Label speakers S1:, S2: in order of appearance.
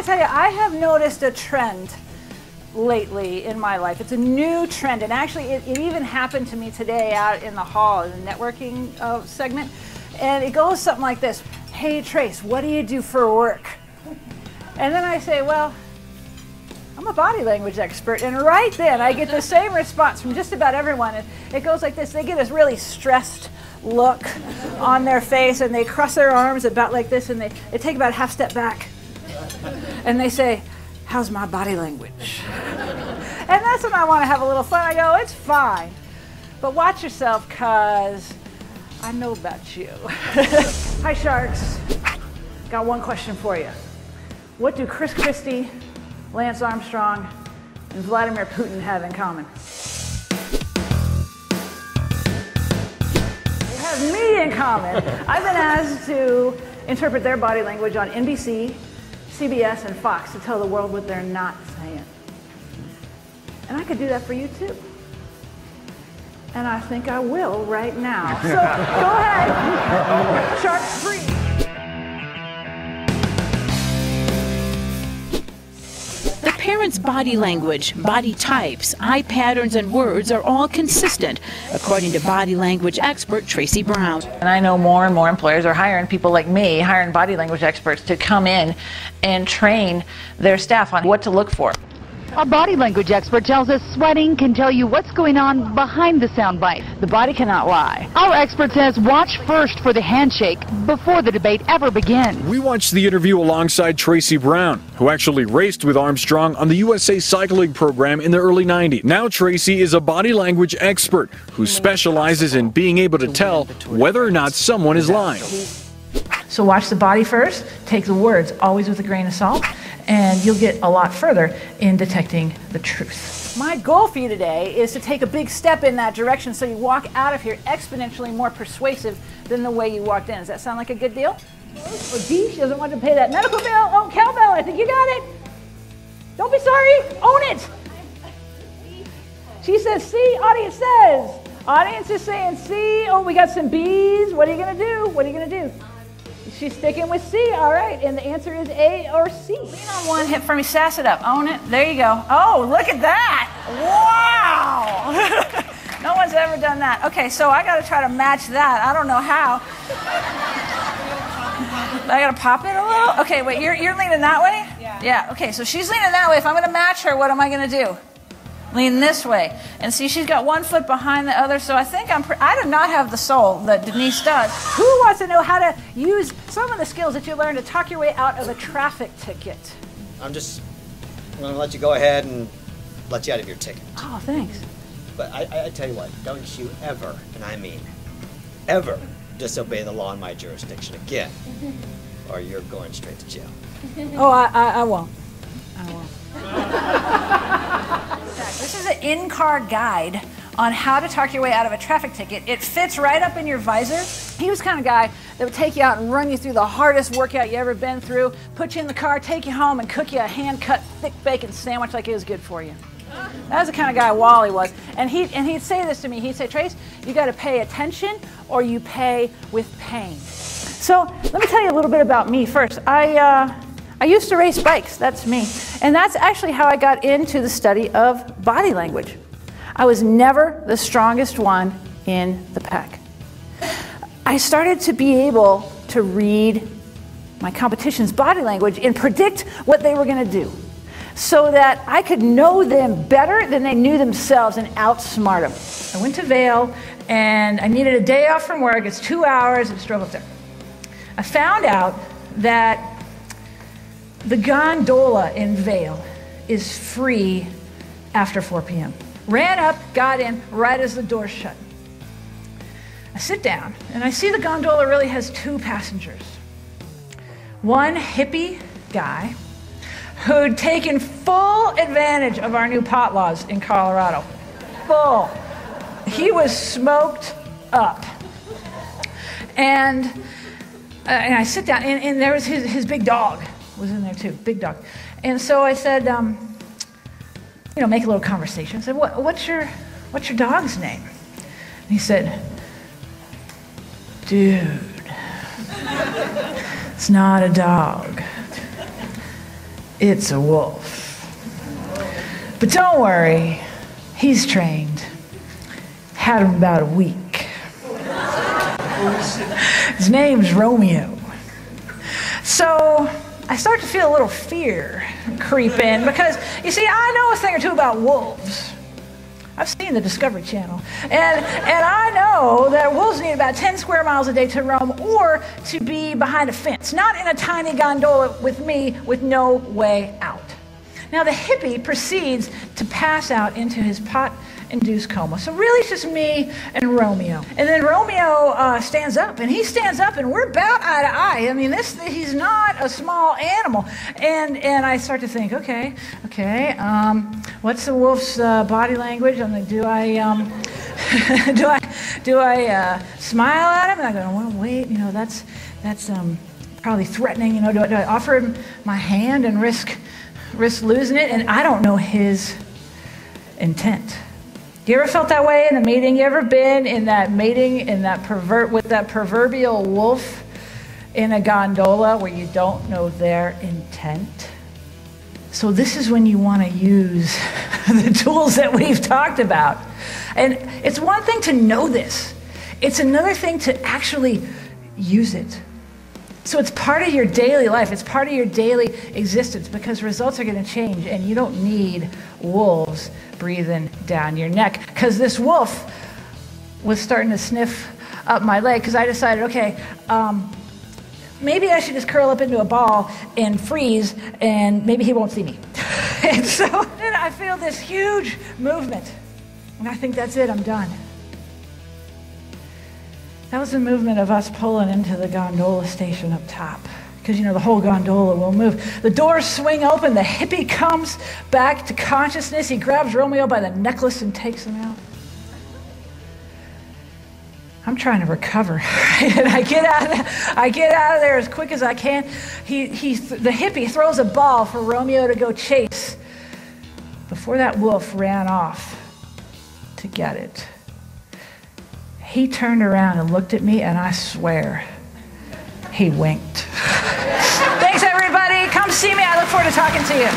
S1: tell you, I have noticed a trend lately in my life. It's a new trend, and actually it even happened to me today out in the hall in the networking segment, and it goes something like this. Hey Trace, what do you do for work? And then I say, well, I'm a body language expert, and right then I get the same response from just about everyone. It goes like this. They get this really stressed look on their face, and they cross their arms about like this, and they take about a half step back, and they say, how's my body language? And that's when I want to have a little fun. I go, it's fine, but watch yourself, because I know about you. Hi, Sharks. Got one question for you. What do Chris Christie, Lance Armstrong, and Vladimir Putin have in common? They have me in common. I've been asked to interpret their body language on NBC, CBS, and Fox to tell the world what they're not saying. And I could do that for you too. And I think I will right now. So go ahead. Sharks free.
S2: The parents' body language, body types, eye patterns, and words are all consistent, according to body language expert Traci Brown.
S1: And I know more and more employers are hiring people like me, hiring body language experts to come in and train their staff on what to look for.
S3: A body language expert tells us sweating can tell you what's going on behind the soundbite.
S1: The body cannot lie.
S3: Our expert says watch first for the handshake before the debate ever begins.
S4: We watched the interview alongside Traci Brown, who actually raced with Armstrong on the USA Cycling program in the early 90s. Now Traci is a body language expert who specializes in being able to tell whether or not someone is lying.
S1: So watch the body first, take the words always with a grain of salt, and you'll get a lot further in detecting the truth. My goal for you today is to take a big step in that direction so you walk out of here exponentially more persuasive than the way you walked in. Does that sound like a good deal? Oh, D, she doesn't want to pay that medical bill. Oh, cowbell, I think you got it. Don't be sorry, own it. She says C, audience says. Audience is saying C. Oh, we got some B's. What are you gonna do? What are you gonna do? She's sticking with C, all right, and the answer is A or C. Lean on one hip for me, sass it up, own it, there you go. Oh, look at that, wow! No one's ever done that. Okay, so I gotta try to match that, I don't know how. I gotta pop it a little? Okay, wait, you're leaning that way? Yeah, okay, so she's leaning that way. If I'm gonna match her, what am I gonna do? Lean this way. And see, she's got one foot behind the other, so I think I do not have the soul that Denise does. Who wants to know how to use some of the skills that you learned to talk your way out of a traffic ticket?
S5: I'm going to let you go ahead and let you out of your ticket.
S1: Oh, thanks.
S5: But I tell you what, don't you ever, and I mean ever, disobey the law in my jurisdiction again, or you're going straight to jail.
S1: Oh, I won't. I won't. This is an in-car guide on how to talk your way out of a traffic ticket. It fits right up in your visor. He was the kind of guy that would take you out and run you through the hardest workout you ever been through, put you in the car, take you home, and cook you a hand-cut thick bacon sandwich like it was good for you. That was the kind of guy Wally was. And he'd say this to me. He'd say, Trace, you got to pay attention or you pay with pain. So let me tell you a little bit about me first. I used to race bikes, that's me. And that's actually how I got into the study of body language. I was never the strongest one in the pack. I started to be able to read my competition's body language and predict what they were gonna do so that I could know them better than they knew themselves and outsmart them. I went to Vail and I needed a day off from work. It's 2 hours, I just drove up there. I found out that the gondola in Vail is free after 4 p.m. Ran up, got in, right as the door shut. I sit down, and I see the gondola really has 2 passengers. One hippie guy who'd taken full advantage of our new pot laws in Colorado. Full. He was smoked up. And I sit down, and there was his big dog was in there too, big dog. And so I said, you know, make a little conversation. I said, what's your dog's name? And he said, dude, it's not a dog. it's a wolf. But don't worry, he's trained. Had him about a week. His name's Romeo. So I start to feel a little fear creep in because, you see, I know a thing or two about wolves. I've seen the Discovery Channel. And I know that wolves need about 10 square miles a day to roam or to be behind a fence, not in a tiny gondola with me with no way out. Now the hippie proceeds to pass out into his pot-induced coma. So really it's just me and Romeo. And then Romeo stands up, and he stands up, and we're about eye to eye. I mean, he's not a small animal. And I start to think, okay, what's the wolf's body language? I'm like, do I smile at him? And I go, well, wait, that's probably threatening. Do I offer him my hand and risk losing it? And I don't know his intent. You ever felt that way in a meeting? You ever been in that meeting with that proverbial wolf in a gondola where you don't know their intent? So this is when you want to use the tools that we've talked about. And it's one thing to know this. It's another thing to actually use it. So it's part of your daily life. It's part of your daily existence because results are going to change, and you don't need wolves breathing down your neck. Because this wolf was starting to sniff up my leg because I decided, okay, maybe I should just curl up into a ball and freeze, and maybe he won't see me. And so then I feel this huge movement, and I think that's it, I'm done. That was the movement of us pulling into the gondola station up top. Because, the whole gondola will move. The doors swing open. The hippie comes back to consciousness. He grabs Romeo by the necklace and takes him out. I'm trying to recover. And I get out of there as quick as I can. The hippie throws a ball for Romeo to go chase before that wolf ran off to get it. He turned around and looked at me, and I swear, he winked. Thanks, everybody. Come see me. I look forward to talking to you.